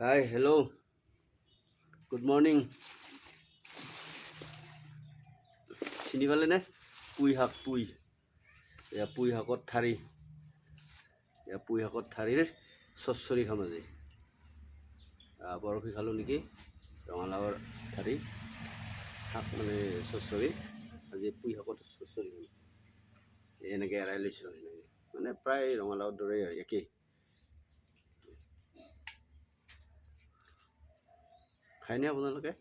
Hi, hello. Good morning. চিনি পালে নে? পুই শাক পুই। এয়া পুই শাকত ঠাৰি। এয়া পুই শাকত ঠাৰিৰ চচ্চৰি খাম আজি। পৰহি খালোঁ নেকি? ৰঙালাওৰ ঠাৰি শাক মানে চচ্চৰি। আজি পুই শাকত চচ্চৰি খাম। এনেকৈ এৰাই লৈছোঁ এনেকৈ। মানে প্ৰায় ৰঙালাওৰ দৰে একেই। খায়নে আপোনালোকে?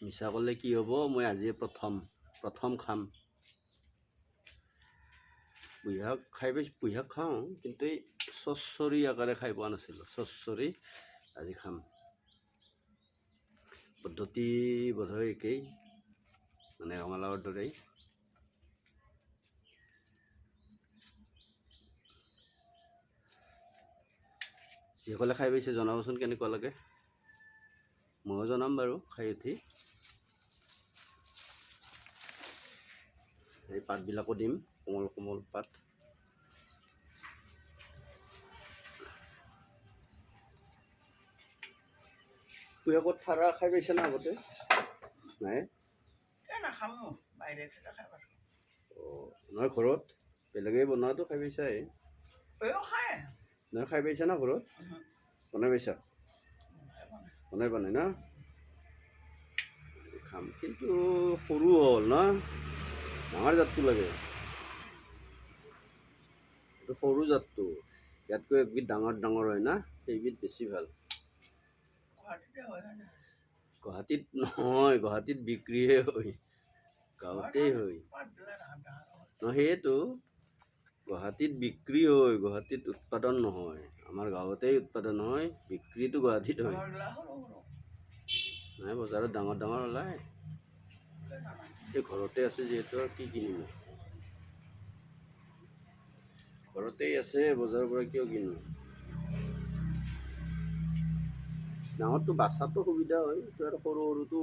মিছা ক'লে কি হ'ব? মই আজিয়ে প্ৰথম খাম। পুঁই শাক খাই পাইছোঁ, পুঁই শাক খাওঁ, কিন্তু এই চচ্চৰি আকাৰে খাই পোৱা নাছিলোঁ। চচ্চৰি আজি খাম। পদ্ধতি বোধহয় একেই, মানে ৰঙালাওৰ দৰেই। যিসকলে খাই পাইছে জনাবচোন কেনেকুৱা লাগে। ময়ো জনাম বাৰু খাই উঠি। এই পাতবিলাকো দিম, কোমল কোমল পাত। পুঁই শাকত ঠাৰা খাই পাইছে না আগতে? নাই? নহয়, ঘৰত বেলেগে বনোৱাটো খাই পাইছাই? নহয়, খাই পাইছা না ঘৰত? বনাই পাইছা? বনাই না? খাম, কিন্তু সৰু হ'ল না? ডাঙৰ জাতটো লাগে। এইটো সৰু জাতটো, ইয়াতকৈ একবিধ ডাঙৰ হয় না, সেইবিধ বেছি ভাল। গুৱাহাটীত নহয়, গুৱাহাটীত বিক্ৰীহে হয়, গাঁৱতেই হয়। সেইটো গুৱাহাটীত বিক্ৰী হয়, গুৱাহাটীত উৎপাদন নহয়। আমাৰ গাঁৱতেই উৎপাদন হয়, বিক্ৰীটো গুৱাহাটীত হয়। নাই, বজাৰত ডাঙৰ ওলায়। এই ঘৰতে আছে যিহেতু আৰু কি কিনিম। ঘৰতেই আছে, বজাৰৰ পৰা কিয় কিনো। ডাঙৰটো বাচাতো সুবিধা হয়, এইটো আৰু সৰুটো।